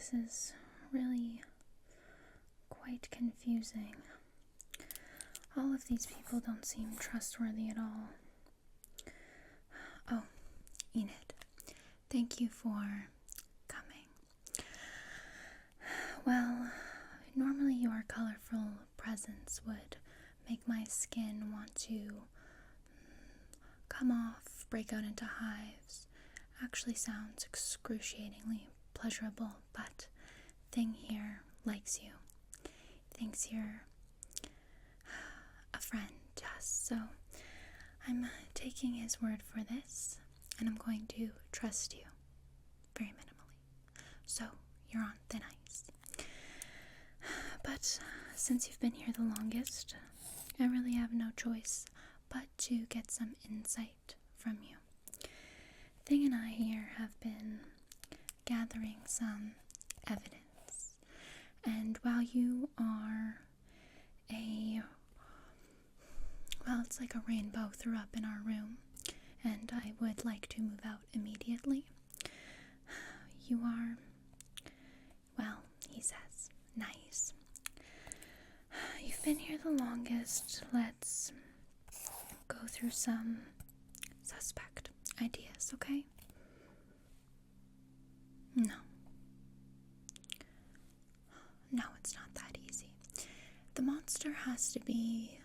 This is really quite confusing. All of these people don't seem trustworthy at all. Oh, Enid, thank you for coming. Well, normally your colorful presence would make my skin want to come off, break out into hives. Actually sounds excruciatingly pleasurable, but Thing here likes you. Thinks you're a friend to us, so I'm taking his word for this, and I'm going to trust you very minimally. So you're on thin ice. But since you've been here the longest, I really have no choice but to get some insight from you. Thing and I here have been gathering some evidence, and while you are it's like a rainbow threw up in our room, and I would like to move out immediately. You are, well, he says, nice. You've been here the longest. Let's go through some suspect ideas, okay? No, it's not that easy. The monster has to be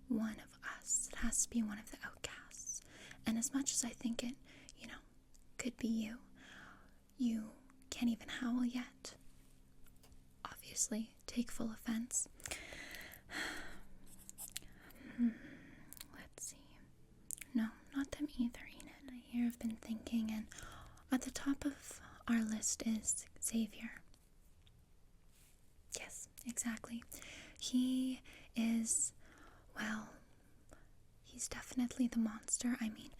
one of us. It has to be one of the outcasts. And as much as I think it, could be you, you can't even howl yet. Obviously, take full offense. Let's see. No, not them either, Enid. I here have been thinking, and at the top of our list is Xavier. Yes, exactly. He is, he's definitely the monster. I mean,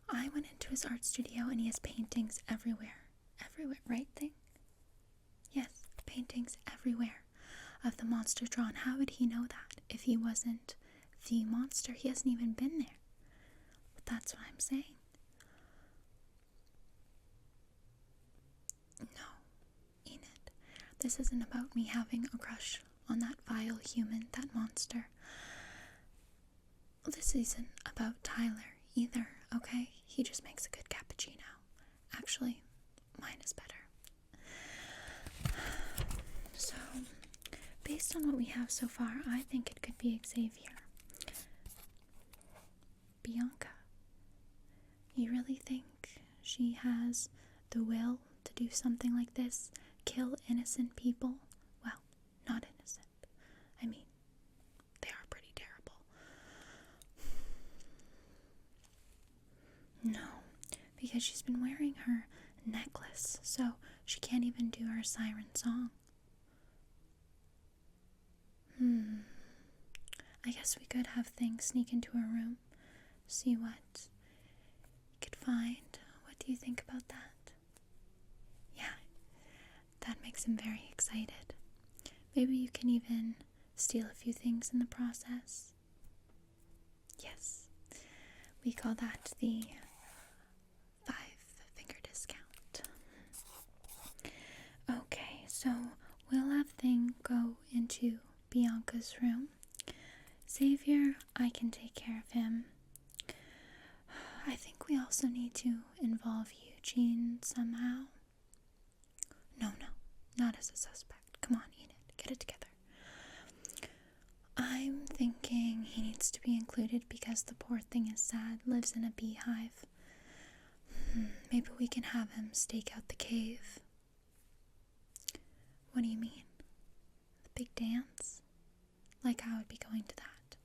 I went into his art studio and he has paintings everywhere. Everywhere, right, Thing? Yes, paintings everywhere of the monster drawn. How would he know that if he wasn't the monster? He hasn't even been there. But that's what I'm saying. No, Enid, this isn't about me having a crush on that vile human, that monster. This isn't about Tyler either, okay? He just makes a good cappuccino. Actually, mine is better. So, based on what we have so far, I think it could be Xavier. Bianca, you really think she has the will to do something like this? Kill innocent people? Well, not innocent. I mean, they are pretty terrible. No, because she's been wearing her necklace, so she can't even do her siren song. I guess we could have Things sneak into her room, see what he could find. What do you think about that? Yeah, that makes him very excited. Maybe you can even steal a few things in the process. Yes, we call that the 5-finger discount. Okay, so we'll have Thing go into Bianca's room. Xavier, I can take care of him. I think we also need to involve Eugene somehow. No, not as a suspect. Come on, Enid, get it together. I'm thinking he needs to be included because the poor thing is sad, lives in a beehive. Maybe we can have him stake out the cave. What do you mean? The big dance? Like I would be going to that.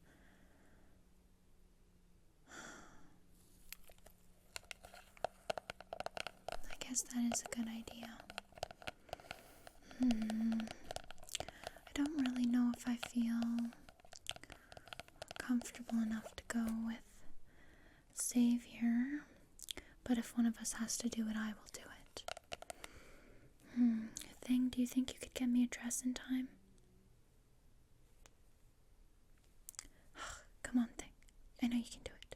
I guess that is a good idea. I don't really know if I feel comfortable enough to go with Xavier, but if one of us has to do it, I will do it. Thing, do you think you could get me a dress in time? Come on, Thing. I know you can do it.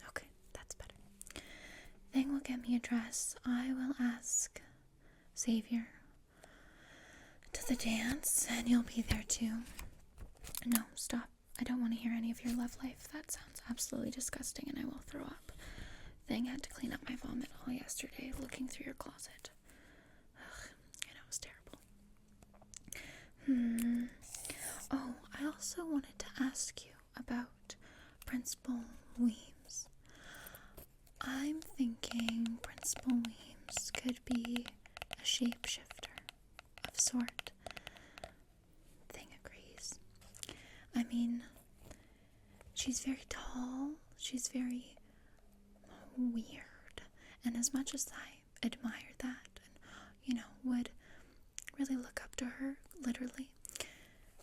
Okay, that's better. Thing will get me a dress. I will ask Xavier to the dance, and you'll be there too. No, stop. I don't want to hear any of your love life. That sounds absolutely disgusting, and I will throw up. Thing had to clean up my vomit all yesterday looking through your closet. Ugh, I know, it was terrible. Oh, I also wanted to ask you about Principal Weems. I'm thinking Principal Weems could be a shapeshifter of sort. Thing agrees. I mean, she's very tall, she's very weird, and as much as I admire that and, would really look up to her, literally,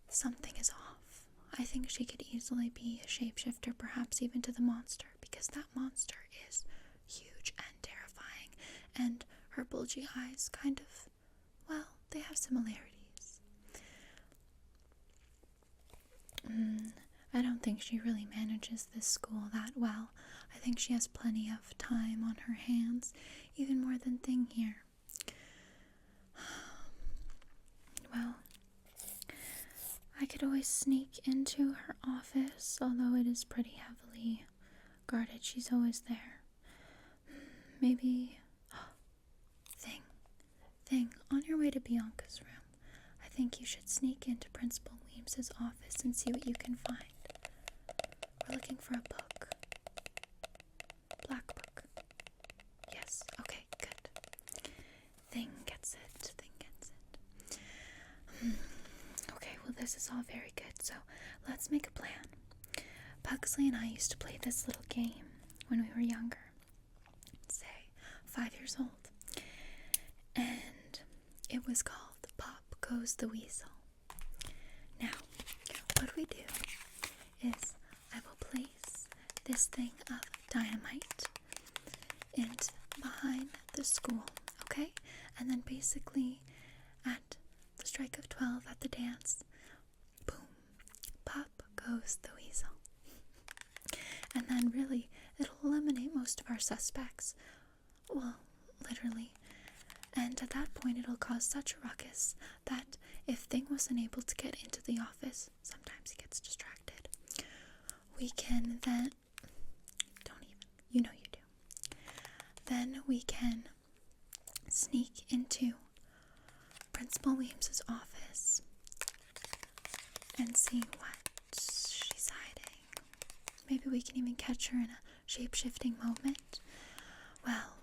something is off. I think she could easily be a shapeshifter, perhaps even to the monster, because that monster is huge and terrifying, and her bulgy eyes kind of, well, they have similarities. I don't think she really manages this school that well. I think she has plenty of time on her hands, even more than Thing here. Well, I could always sneak into her office, although it is pretty heavily guarded. She's always there. Maybe... Thing, on your way to Bianca's room, I think you should sneak into Principal Weems's office and see what you can find. We're looking for a book. Black book. Yes, okay, good. Thing gets it. Okay, well, this is all very good, so let's make a plan. Pugsley and I used to play this little game when we were younger. Say, 5 years old. And it was called Pop Goes the Weasel. Now, what we do is I will place this thing of dynamite behind the school, okay? And then basically at the strike of 12 at the dance, boom, pop goes the weasel. And then really, it'll eliminate most of our suspects. Well, literally. And at that point, it'll cause such a ruckus that if Thing wasn't able to get into the office, sometimes he gets distracted, we can then, don't even, you know you do. Then we can sneak into Principal Weems's office and see what she's hiding. Maybe we can even catch her in a shape-shifting moment. Well,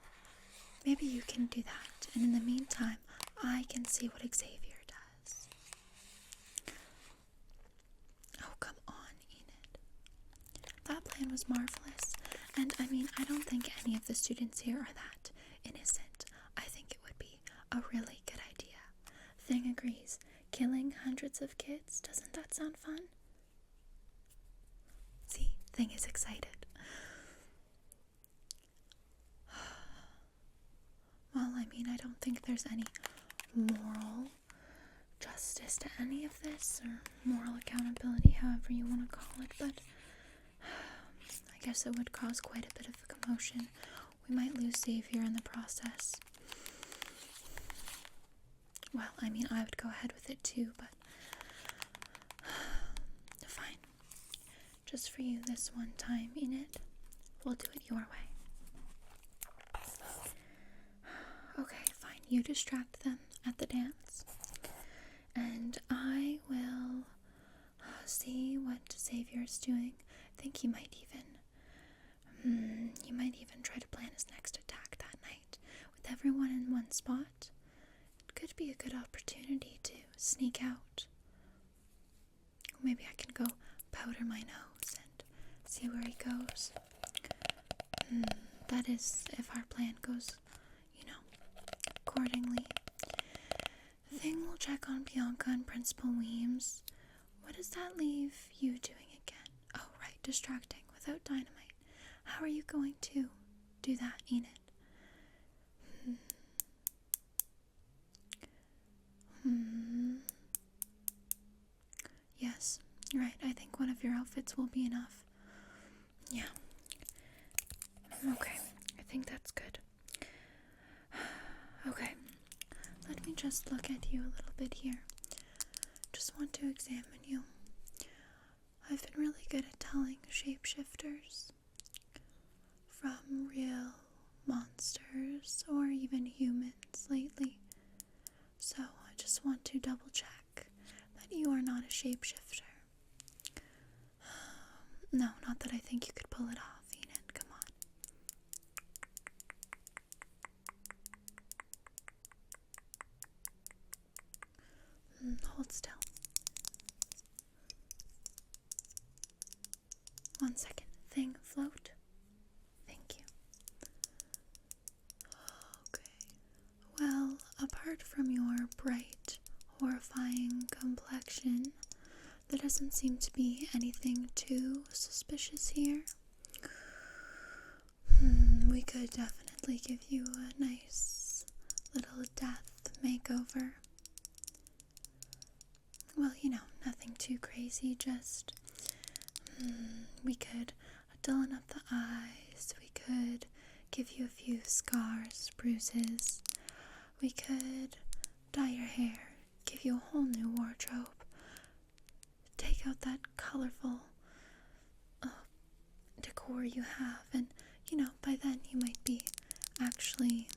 maybe you can do that, and in the meantime, I can see what Xavier does. Oh, come on, Enid. That plan was marvelous, and I mean, I don't think any of the students here are that innocent. I think it would be a really good idea. Thing agrees. Killing hundreds of kids, doesn't that sound fun? See, Thing is excited. Well, I mean, I don't think there's any moral justice to any of this, or moral accountability, however you want to call it, but I guess it would cause quite a bit of a commotion. We might lose Xavier in the process. Well, I mean, I would go ahead with it too, but fine. Just for you this one time, Enid. We'll do it your way. Okay, fine. You distract them at the dance, and I will see what Xavier's doing. I think he might even try to plan his next attack that night. With everyone in one spot, it could be a good opportunity to sneak out. Maybe I can go powder my nose and see where he goes. That is, if our plan goes, accordingly. Thing will check on Bianca and Principal Weems. What does that leave you doing again? Oh, right, distracting without dynamite. How are you going to do that, Enid? Yes, right, I think one of your outfits will be enough. Yeah. Okay, I think that's good. Okay, just look at you a little bit here. Just want to examine you. I've been really good at telling shapeshifters from real monsters or even humans lately. So I just want to double check that you are not a shapeshifter. No, not that I think you could pull it off, Enid. Come on. Hold still. 1 second. Thing, float. Thank you. Okay. Well, apart from your bright, horrifying complexion, there doesn't seem to be anything too suspicious here. We could definitely give you a nice little death makeover. Well, nothing too crazy, just we could dullin up the eyes, we could give you a few scars, bruises, we could dye your hair, give you a whole new wardrobe, take out that colorful decor you have, and by then you might be actually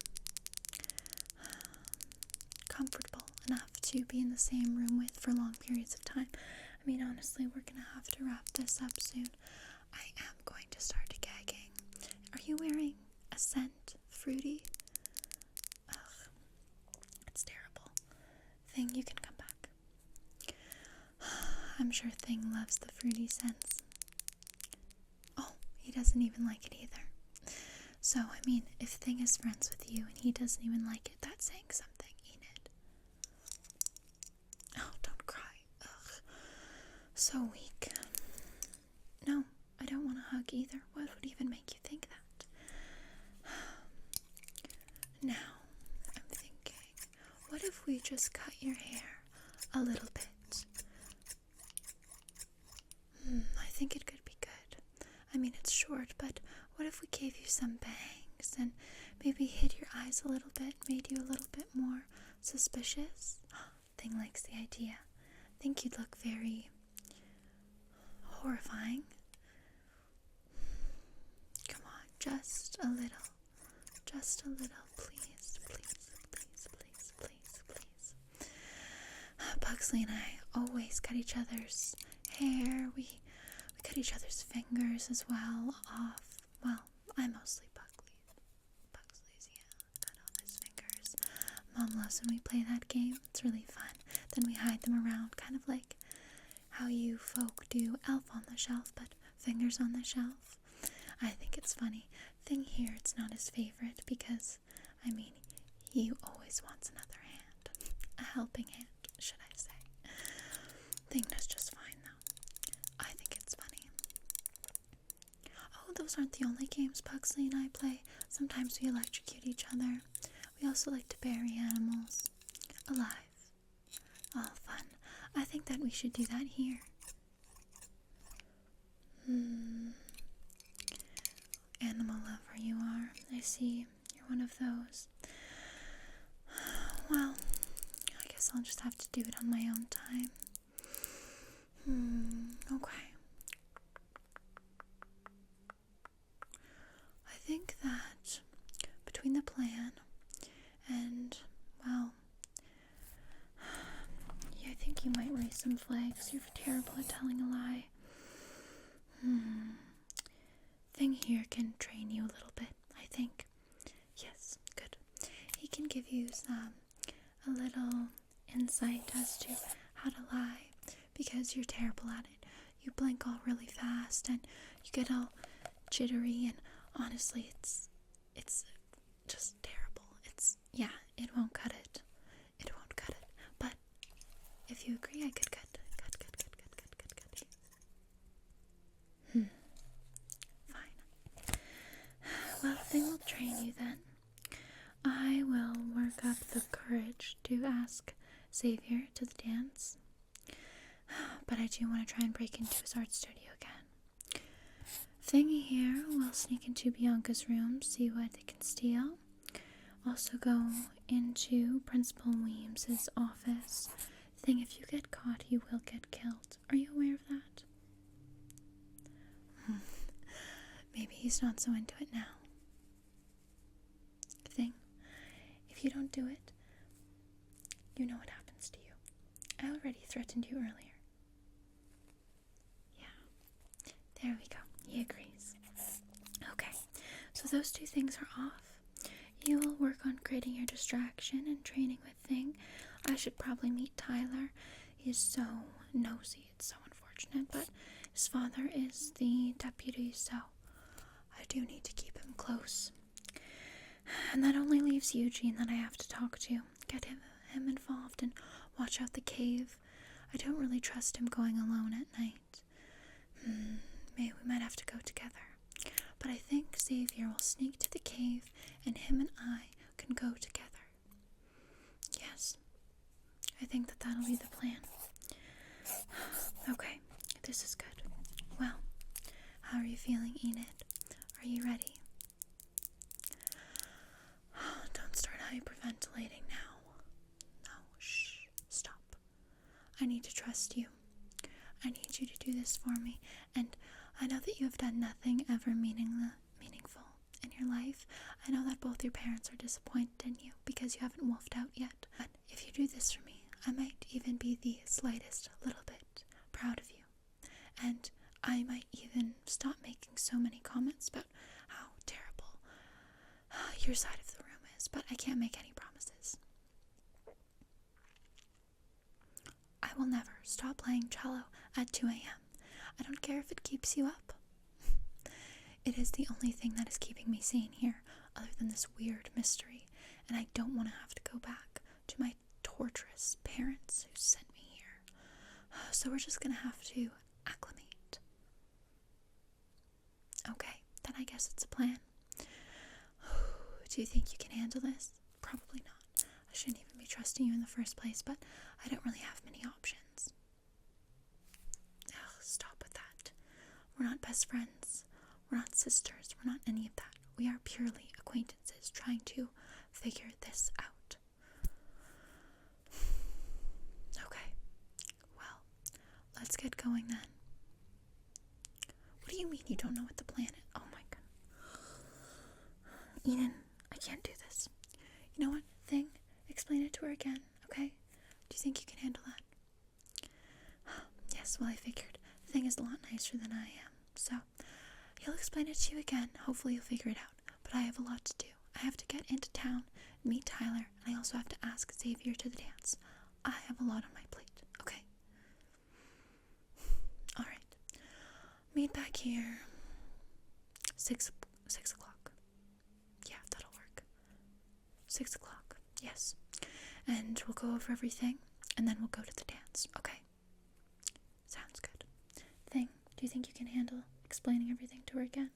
comfortable enough to be in the same room with for long periods of time. I mean, honestly, we're gonna have to wrap this up soon. I am going to start gagging. Are you wearing a scent? Fruity? Ugh, it's terrible. Thing, you can come back. I'm sure Thing loves the fruity scents. Oh, he doesn't even like it either. So, I mean, if Thing is friends with you and he doesn't even like it, that's saying something, Enid. Oh, don't cry. Ugh. So weak. No, I don't want to hug either. What would even make you think that? Now, I'm thinking, what if we just cut your hair a little bit? I think it could be good. I mean, it's short, but what if we gave you some bangs and maybe hid your eyes a little bit, made you a little bit more suspicious? Thing likes the idea. Think you'd look very horrifying. Come on, just a little, please, please, please, please, please, please. Pugsley and I always cut each other's hair. We cut each other's fingers as well off. Well, I mostly Pugsley's, cut off his fingers. Mom loves when we play that game. It's really fun. Then we hide them around, kind of like how you folk do Elf on the Shelf, but fingers on the shelf. I think it's funny. Thing here, it's not his favorite because, I mean, he always wants another hand. A helping hand, should I say. Thing does just fine, though. I think it's funny. Oh, those aren't the only games Pugsley and I play. Sometimes we electrocute each other. We also like to bury animals alive. All fun. I think that we should do that here. Animal lover you are. I see. You're one of those. Well, I guess I'll just have to do it on my own time. Okay. I think that between the plan and, well, yeah, I think you might raise some flags. You're terrible at telling a lie. Thing here can train you a little bit, I think. Yes, good. He can give you a little insight as to how to lie, because you're terrible at it. You blink all really fast and you get all jittery, and honestly, it's just terrible. It won't cut it. It won't cut it. But if you agree, I could cut. Fine. Well, Thing will train you then. I will work up the courage to ask Xavier to the dance. But I do want to try and break into his art studio again. Thing here will sneak into Bianca's room, see what they can steal. also go into Principal Weems's office. Thing, if you get caught, you will get killed. Are you aware of that? Maybe he's not so into it now. Thing, if you don't do it, you know what happens to you. I already threatened you earlier. Yeah, there we go. He agrees. Okay, so those two things are off. You will work on creating your distraction and training with Thing. I should probably meet Tyler. He's so nosy. It's so unfortunate, but his father is the deputy, so I do need to keep him close. And that only leaves Eugene that I have to talk to. Get him involved and watch out the cave. I don't really trust him going alone at night. Maybe we might have to go together. But I think Xavier will sneak to the cave and him and I can go together. Yes, I think that'll be the plan. Okay, this is good. Well, how are you feeling, Enid? Are you ready? Don't start hyperventilating now. No, shh, stop. I need to trust you. I need you to do this for me, and I know that you have done nothing ever meaningful in your life. I know that both your parents are disappointed in you because you haven't wolfed out yet. But if you do this for me, I might even be the slightest little bit proud of you. And I might even stop making so many comments about how terrible your side of the room is, but I can't make any promises. I will never stop playing cello at 2 a.m. I don't care if it keeps you up. It is the only thing that is keeping me sane here, other than this weird mystery, and I don't want to have to go back to my torturous parents who sent me here. So we're just gonna have to acclimate. Okay, then I guess it's a plan. Do you think you can handle this? Probably not. I shouldn't even be trusting you in the first place, but I don't really have many options. Stop with that. We're not best friends. We're not sisters. We're not any of that. We are purely acquaintances trying to figure this out. Okay. Well, let's get going then. What do you mean you don't know what the plan is? Oh my god. Eden, I can't do this. You know what? Thing, explain it to her again, okay? Do you think you can handle that? Yes, well, I figured. Thing is a lot nicer than I am, so he'll explain it to you again. Hopefully you'll figure it out. But I have a lot to do. I have to get into town, meet Tyler, and I also have to ask Xavier to the dance. I have a lot on my plate, okay? Alright. Meet back here. 6 o'clock. Yeah, that'll work. 6 o'clock, yes. And we'll go over everything, and then we'll go to the dance, okay? Sounds good. Thing, do you think you can handle explaining everything to her again?